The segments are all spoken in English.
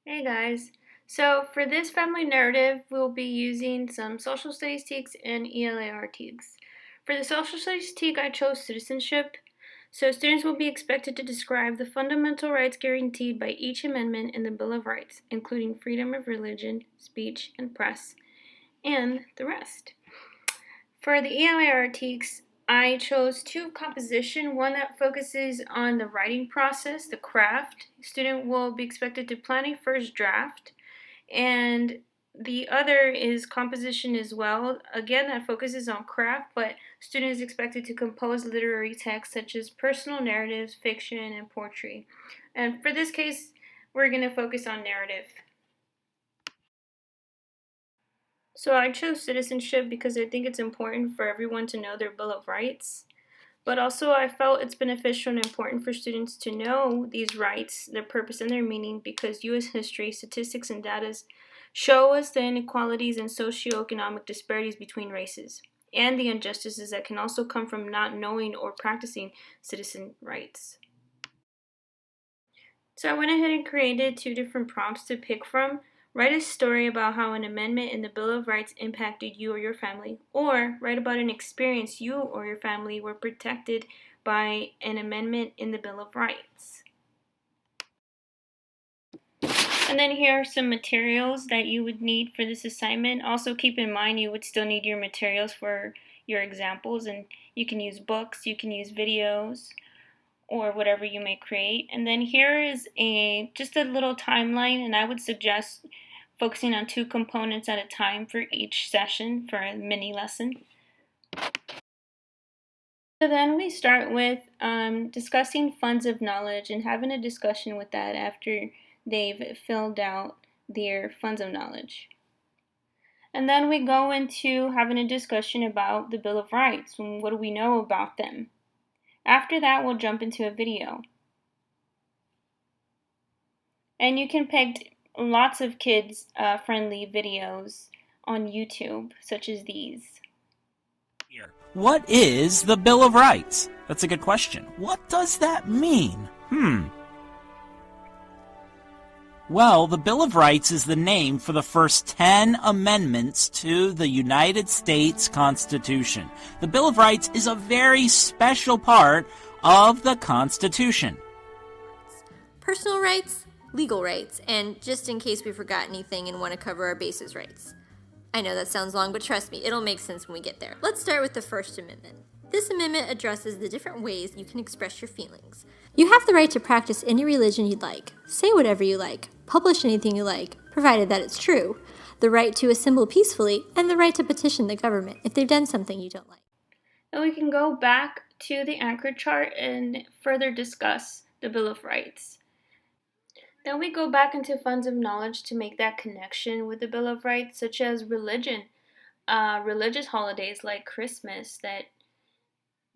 Hey guys. So for this family narrative, we'll be using some social studies teaks and ELAR teaks. For the social studies teak, I chose citizenship. So students will be expected to describe the fundamental rights guaranteed by each amendment in the Bill of Rights, including freedom of religion, speech, and press, and the rest. For the ELAR teaks, I chose two composition, one that focuses on the writing process, the craft. Student will be expected to plan a first draft, and the other is composition as well. Again, that focuses on craft, but student is expected to compose literary texts such as personal narratives, fiction, and poetry. And for this case, we're going to focus on narrative. So I chose citizenship because I think it's important for everyone to know their Bill of Rights. But also, I felt it's beneficial and important for students to know these rights, their purpose, and their meaning because U.S. history, statistics, and data show us the inequalities and socioeconomic disparities between races and the injustices that can also come from not knowing or practicing citizen rights. So I went ahead and created two different prompts to pick from. Write a story about how an amendment in the Bill of Rights impacted you or your family, or write about an experience you or your family were protected by an amendment in the Bill of Rights. And then here are some materials that you would need for this assignment. Also keep in mind you would still need your materials for your examples, and you can use books, you can use videos, or whatever you may create. And then here is just a little timeline, and I would suggest focusing on two components at a time for each session for a mini lesson. So then we start with discussing funds of knowledge and having a discussion with that after they've filled out their funds of knowledge. And then we go into having a discussion about the Bill of Rights and what do we know about them. After that, we'll jump into a video. And you can pick lots of kids-friendly videos on YouTube, such as these. What is the Bill of Rights? That's a good question. What does that mean? Well, the Bill of Rights is the name for the first 10 amendments to the United States Constitution. The Bill of Rights is a very special part of the Constitution. Personal rights, legal rights, and just in case we forgot anything and want to cover our basis rights. I know that sounds long, but trust me, it'll make sense when we get there. Let's start with the First Amendment. This amendment addresses the different ways you can express your feelings. You have the right to practice any religion you'd like, say whatever you like, publish anything you like, provided that it's true, the right to assemble peacefully, and the right to petition the government if they've done something you don't like. Now we can go back to the anchor chart and further discuss the Bill of Rights. Then we go back into funds of knowledge to make that connection with the Bill of Rights, such as religion, religious holidays like Christmas that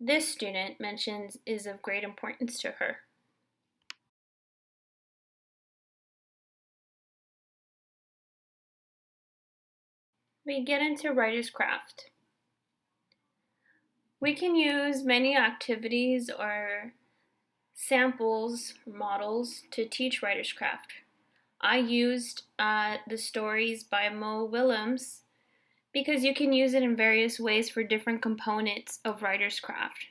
this student mentions is of great importance to her. We get into writer's craft. We can use many activities or samples, models to teach writer's craft. I used the stories by Mo Willems because you can use it in various ways for different components of writer's craft.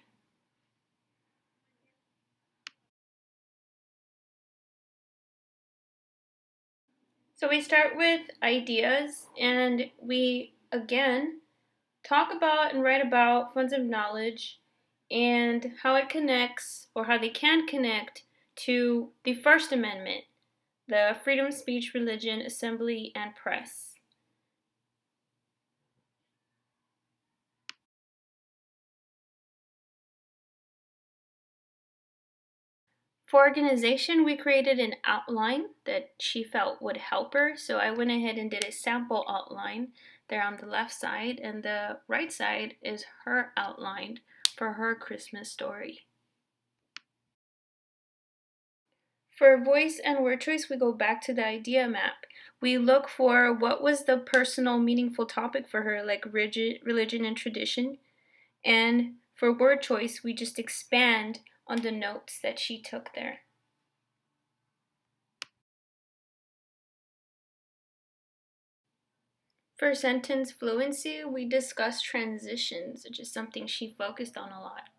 So we start with ideas, and we again talk about and write about funds of knowledge and how it connects, or how they can connect, to the First Amendment, the freedom of speech, religion, assembly, and press. For organization, we created an outline that she felt would help her, so I went ahead and did a sample outline there on the left side, and the right side is her outline for her Christmas story. For voice and word choice, we go back to the idea map. We look for what was the personal, meaningful topic for her, like religion and tradition. And for word choice, we just expand on the notes that she took there. For sentence fluency, we discussed transitions, which is something she focused on a lot.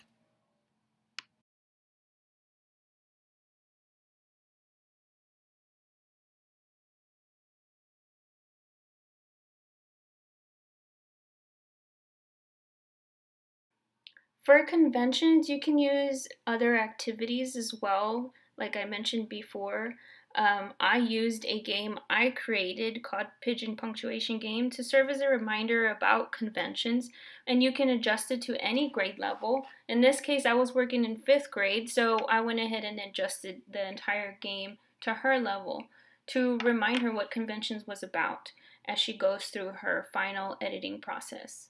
For conventions, you can use other activities as well, like I mentioned before. I used a game I created called Pigeon Punctuation Game to serve as a reminder about conventions, and you can adjust it to any grade level. In this case, I was working in 5th grade, so I went ahead and adjusted the entire game to her level to remind her what conventions was about as she goes through her final editing process.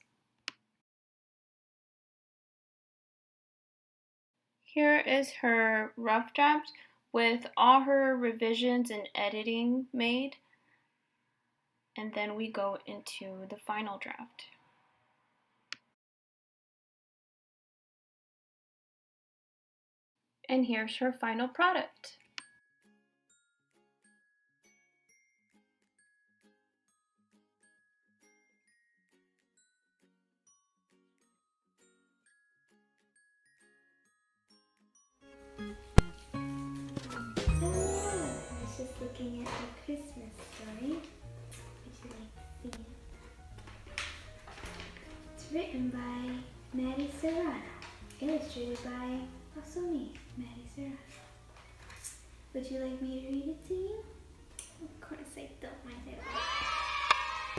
Here is her rough draft with all her revisions and editing made, and then we go into the final draft. And here's her final product. Hello, I was just looking at the Christmas story. Would you like to see it? It's written by Maddie Serrano, illustrated by also me, Maddie Serrano. Would you like me to read it to you? Of course I don't mind at all.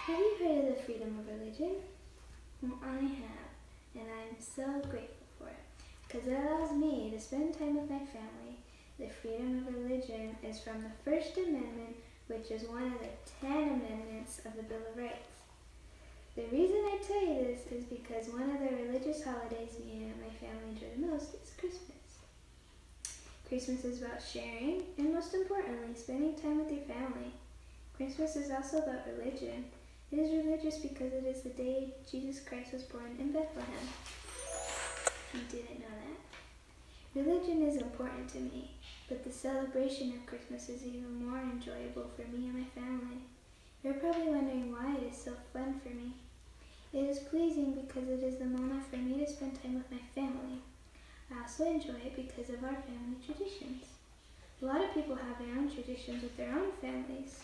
Have you heard of the freedom of religion? Well, I have, and I'm so grateful for it, because it allows me to spend time with my family. The freedom of religion is from the First Amendment, which is one of the 10 amendments of the Bill of Rights. The reason I tell you this is because one of the religious holidays me and my family enjoy the most is Christmas. Christmas is about sharing and, most importantly, spending time with your family. Christmas is also about religion. It is religious because it is the day Jesus Christ was born in Bethlehem. You didn't know that? Religion is important to me, but the celebration of Christmas is even more enjoyable for me and my family. You're probably wondering why it is so fun for me. It is pleasing because it is the moment for me to spend time with my family. I also enjoy it because of our family traditions. A lot of people have their own traditions with their own families.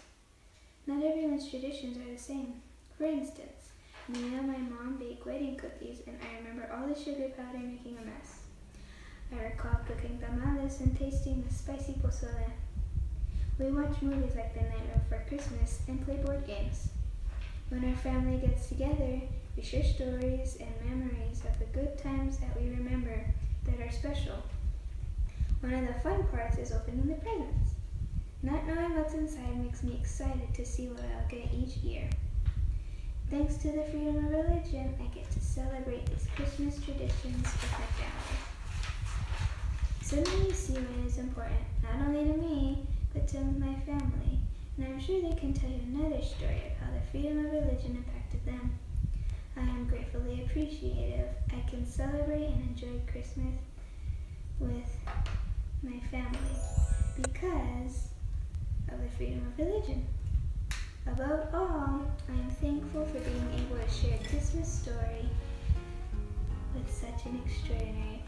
Not everyone's traditions are the same. For instance, me and my mom bake wedding cookies, and I remember all the sugar powder making a mess. I recall cooking tamales and tasting the spicy pozole. We watch movies like The Nightmare Before Christmas and play board games. When our family gets together, we share stories and memories of the good times that we remember that are special. One of the fun parts is opening the presents. Not knowing what's inside makes me excited to see what I'll get each year. Thanks to the freedom of religion, I get to celebrate these Christmas traditions with my family. Suddenly you see why it is important, not only to me, but to my family, and I'm sure they can tell you another story of how the freedom of religion impacted them. I am gratefully appreciative. I can celebrate and enjoy Christmas with my family because of the freedom of religion. Above all, I am thankful for being able to share a Christmas story with such an extraordinary